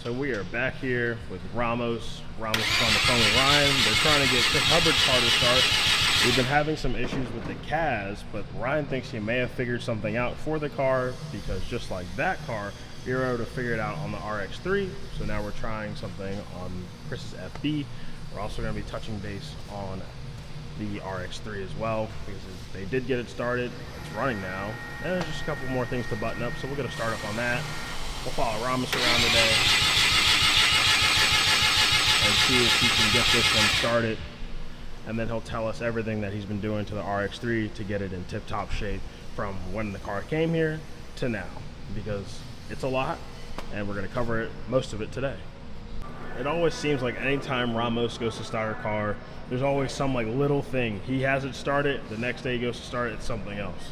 So we are back here with Ramos. Ramos is on the phone with Ryan. They're trying to get Chris Hubbard's car to start. We've been having some issues with the CAS, but Ryan thinks he may have figured something out for the car, because just like that car, we were able to figure it out on the RX-3. So now we're trying something on Chris's FB. We're also going to be touching base on the RX-3 as well, because they did get it started. It's running now, and there's just a couple more things to button up, so we're going to start up on that. We'll follow Ramos around today and see if he can get this one started, and then he'll tell us everything that he's been doing to the RX-3 to get it in tip-top shape from when the car came here to now, because it's a lot, and we're going to cover it, most of it, today. It always seems like anytime Ramos goes to start a car, there's always some like little thing. He has it started, the next day he goes to start it, it's something else.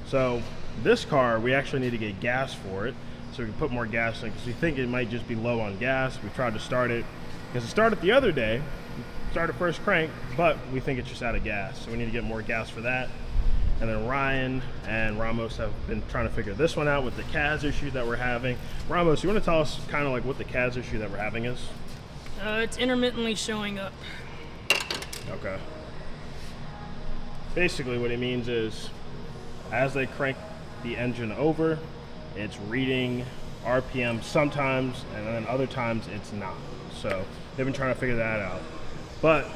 So this car, we actually need to get gas for it, so we can put more gas in, because we think it might just be low on gas. We tried to start it, because it started the other day, started first crank, but we think it's just out of gas, so we need to get more gas for that. And then Ryan and Ramos have been trying to figure this one out with the CAS issue that we're having. Ramos, you want to tell us kind of like what the CAS issue that we're having is? It's intermittently showing up. Okay. Basically what it means is, as they crank the engine over, it's reading RPM sometimes, and then other times it's not. So they've been trying to figure that out. But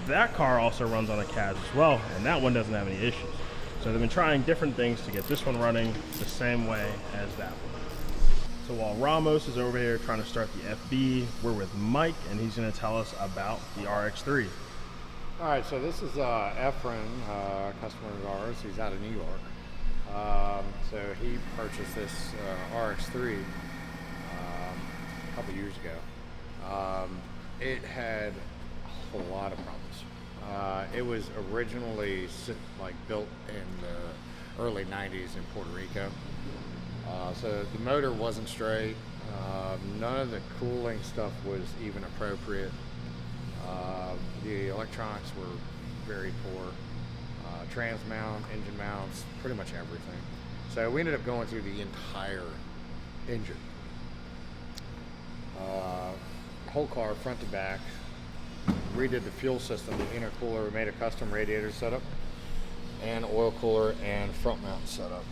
that car also runs on a CAS as well, and that one doesn't have any issues. So they've been trying different things to get this one running the same way as that one. So while Ramos is over here trying to start the FB, we're with Mike, and he's going to tell us about the RX-3. All right, so this is Efren, a customer of ours. He's out of New York. So he purchased this RX-3 a couple years ago. It had a lot of problems. It was originally built in the early 90s in Puerto Rico. So the motor wasn't straight. None of the cooling stuff was even appropriate. The electronics were very poor. Trans mount, engine mounts, pretty much everything. So we ended up going through the entire engine. Whole car, front to back. Redid the fuel system, the intercooler. We made a custom radiator setup, and oil cooler and front mount setup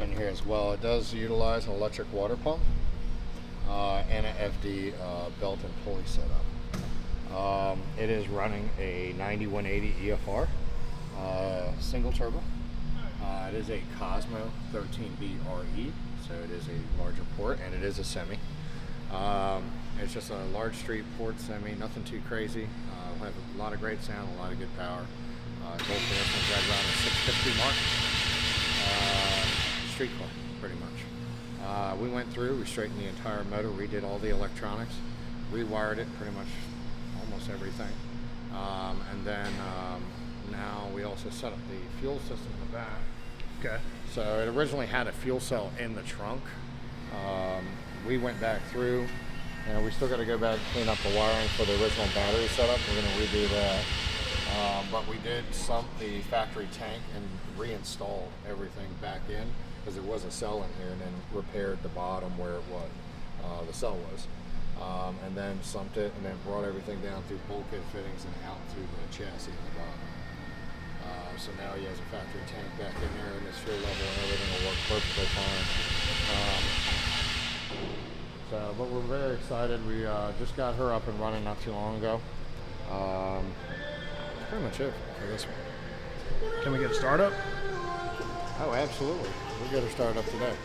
in here as well. It does utilize an electric water pump and an FD belt and pulley setup. It is running a 9180 EFR. Single turbo. It is a Cosmo 13B RE, so it is a larger port, and it is a semi. It's just a large street port semi, nothing too crazy. We'll have a lot of great sound, a lot of good power. Goal for this one's right around the 650 mark. Street car, pretty much. We went through, we straightened the entire motor, redid all the electronics, rewired it, pretty much almost everything. And then now we also set up the fuel system in the back. Okay. So it originally had a fuel cell in the trunk. We went back through, and we still got to go back and clean up the wiring for the original battery setup. We're going to redo that. But we did sump the factory tank and reinstall everything back in, because there was a cell in here, and then repaired the bottom where it was, the cell was. And then sumped it, and then brought everything down through bulkhead fittings and out through the chassis on the bottom. So now he has a factory tank back in there, and his fuel level and everything will work perfectly fine. But we're very excited. We just got her up and running not too long ago. That's pretty much it for this one. Can we get a startup? Oh, absolutely. We'll get her started up today.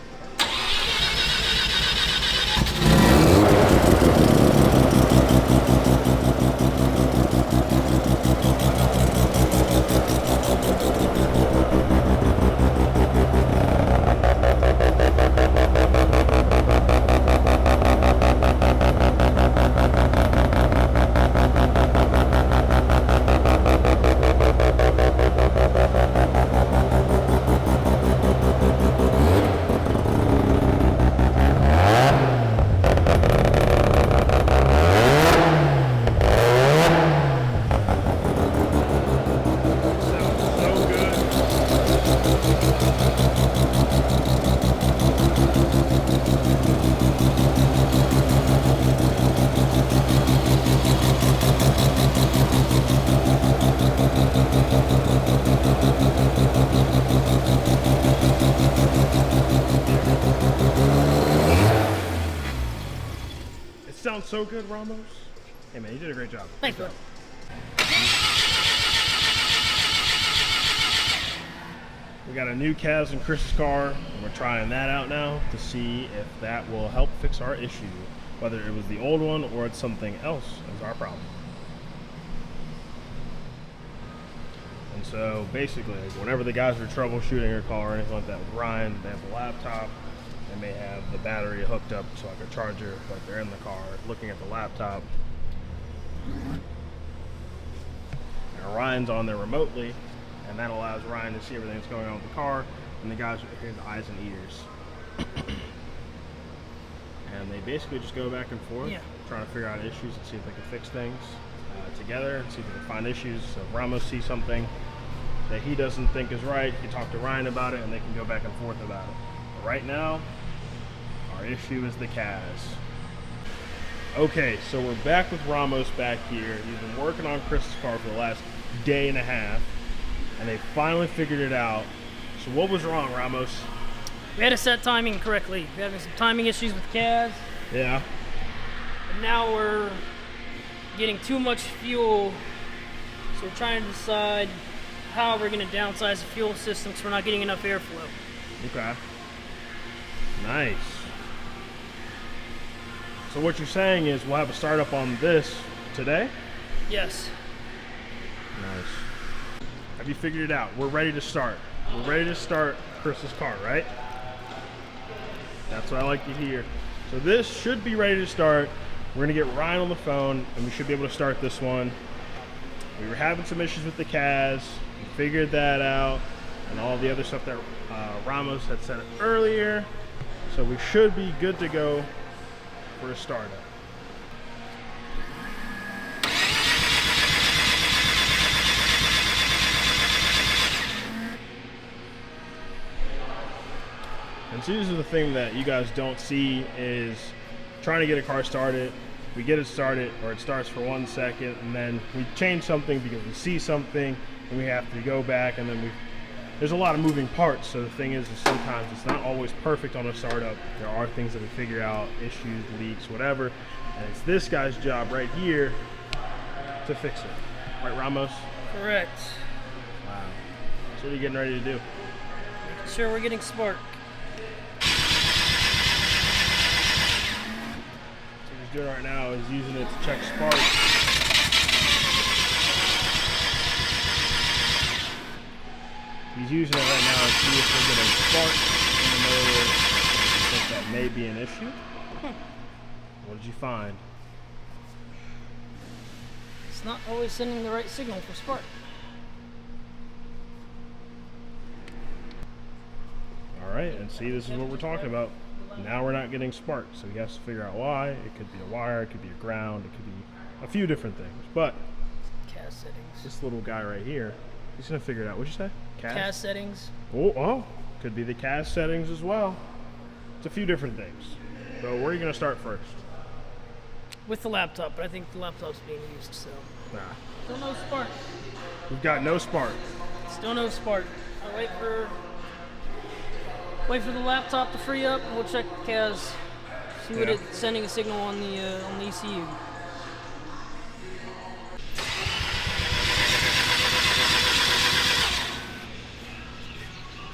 sounds so good, Ramos. Hey man, you did a great job. Thanks, Good bud. job. We got a new Kaz in Chris's car, and we're trying that out now to see if that will help fix our issue, whether it was the old one or it's something else as our problem. And so basically, whenever the guys are troubleshooting a car or anything like that with Ryan, they have the laptop, they may have the battery hooked up to like a charger, like they're in the car looking at the laptop. And Ryan's on there remotely, and that allows Ryan to see everything that's going on with the car, and the guys are hearing the eyes and ears. And they basically just go back and forth, trying to figure out issues and see if they can fix things together, and see if they can find issues. So if Ramos sees something that he doesn't think is right, he can talk to Ryan about it, and they can go back and forth about it. But right now, our issue is the Kaz. Okay, so we're back with Ramos back here. He's been working on Chris's car for the last day and a half, and they finally figured it out. So what was wrong, Ramos? We had to set timing correctly. We're having some timing issues with Kaz. Yeah. And now we're getting too much fuel. So we're trying to decide how we're going to downsize the fuel system because we're not getting enough airflow. Okay. Nice. So what you're saying is we'll have a startup on this today? Yes. Nice. Have you figured it out? We're ready to start. We're ready to start Chris's car, right? That's what I like to hear. So this should be ready to start. We're gonna get Ryan on the phone and we should be able to start this one. We were having some issues with the Kaz. We figured that out and all the other stuff that Ramos had said earlier. So we should be good to go for a startup. And so this is the thing that you guys don't see is trying to get a car started. We get it started, or it starts for 1 second, and then we change something because we see something, and we have to go back, and then there's a lot of moving parts. So the thing is sometimes it's not always perfect on a startup. There are things that we figure out, issues, leaks, whatever, and it's this guy's job right here to fix it. Right, Ramos? Correct. Wow. So what are you getting ready to do? Making sure we're getting spark. What he's doing right now is using it to check spark. He's using it right now to see if we're getting spark in the motor. I think that may be an issue. What did you find? It's not always sending the right signal for spark. All right, and see, this is what we're talking about. Now we're not getting spark, so he has to figure out why. It could be a wire, it could be a ground, it could be a few different things. But Kaz settings. this little guy right here, he's gonna figure it out. What'd you say? Kaz settings. Oh, could be the Kaz settings as well. It's a few different things. So where are you gonna start first? With the laptop, but I think the laptop's being used, so. Nah, Still no spark. we've got no spark. Still no spark. I'll wait for the laptop to free up, and we'll check Kaz. See what it's sending a signal on the ECU.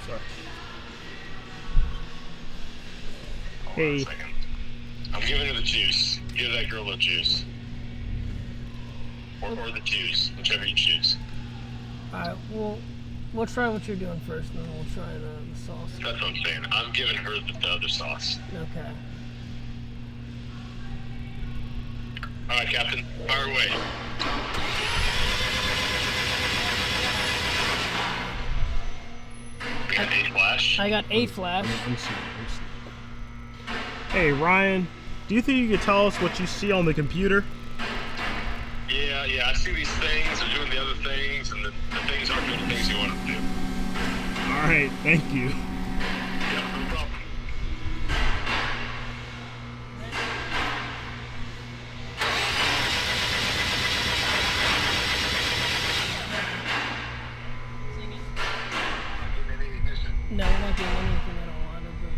Sorry. Hey. I'm giving her the juice. Give that girl the juice. Or the juice, whichever you choose. Alright, we'll try what you're doing first, and then we'll try the sauce. That's what I'm saying. I'm giving her the other sauce. Okay. Alright, Captain. Fire away. We got a flash. I got a flash. Let me see. Hey, Ryan, do you think you could tell us what you see on the computer? Yeah, I see these things. They're doing the other things, and the things aren't doing the things you want them to do. All right, thank you. Yeah, no problem. No, we're not doing anything at all out of the.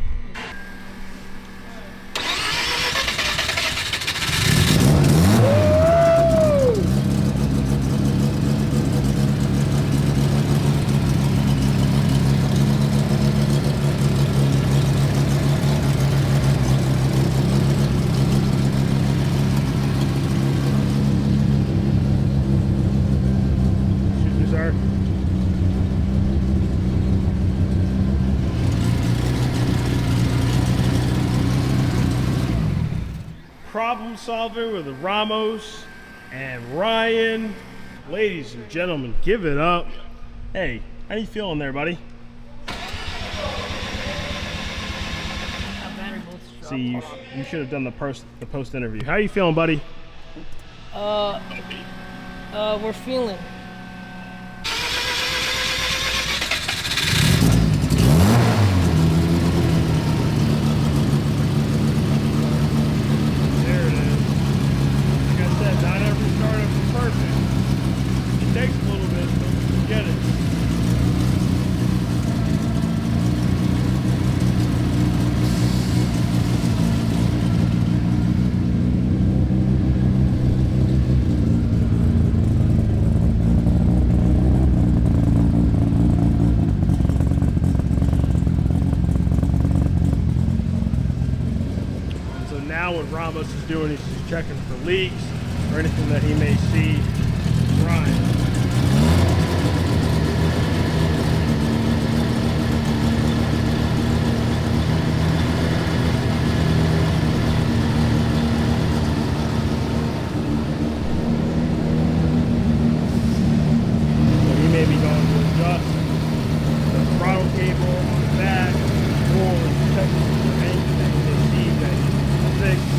problem solving with Ramos and Ryan. Ladies and gentlemen, give it up. Hey, how you feeling there, buddy? See, you should have done the post interview. How you feeling, buddy? We're feeling. There it is. Like I said, not every startup is perfect. It takes a little bit, but you get it. Now what Ramos is doing is he's checking for leaks or anything that he may see. Ryan. So he may be going to adjust the throttle cable on the back or checking for anything that he may see that he's fixed.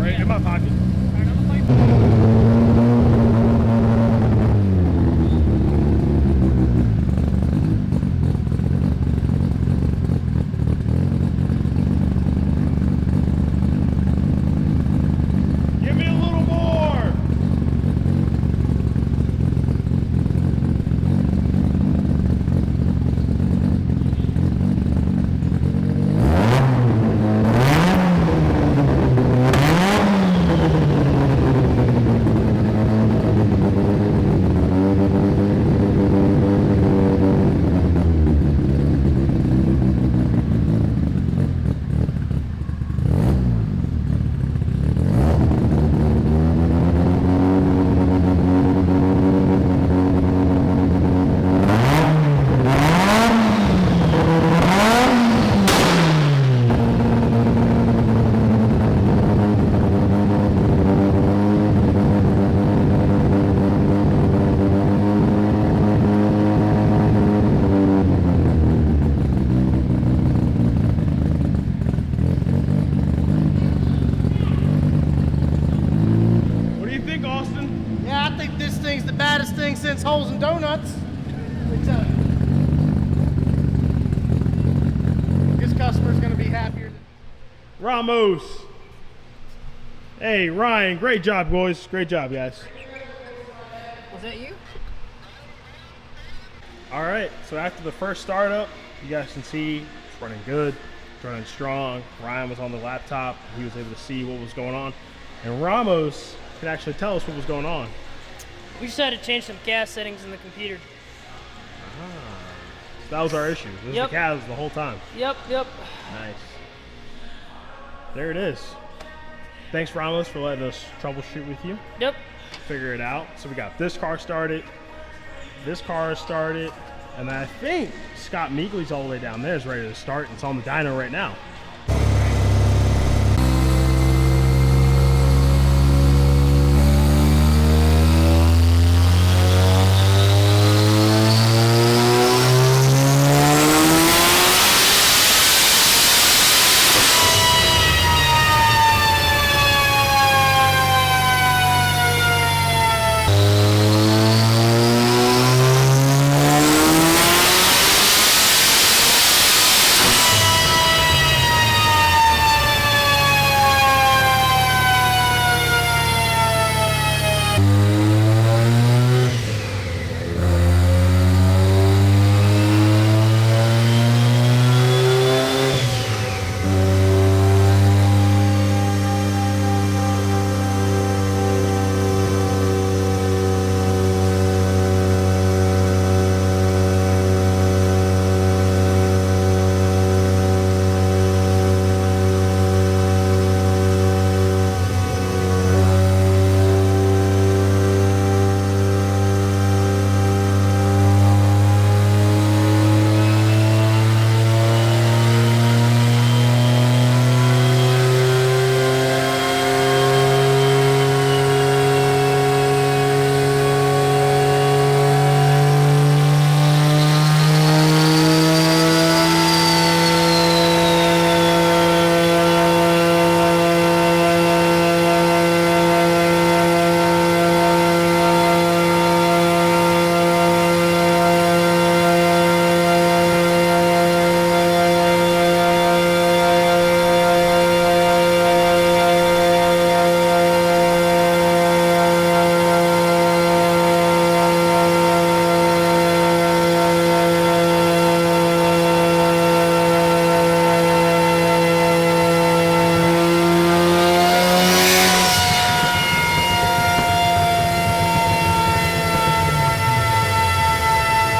In my pocket. Give me a little more. Since holes and donuts. Let me tell you. This customer's gonna be happier. Ramos. Hey, Ryan, great job, boys. Great job, guys. Was that you? All right, so after the first startup, you guys can see it's running good, it's running strong. Ryan was on the laptop. He was able to see what was going on. And Ramos can actually tell us what was going on. We just had to change some gas settings in the computer. So that was our issue. It was Yep. the calves the whole time. Yep. Nice. There it is. Thanks, Ramos, for letting us troubleshoot with you. Yep. Figure it out. So we got this car started, this car is started, and I think Scott Meekley's all the way down there is ready to start. It's on the dyno right now.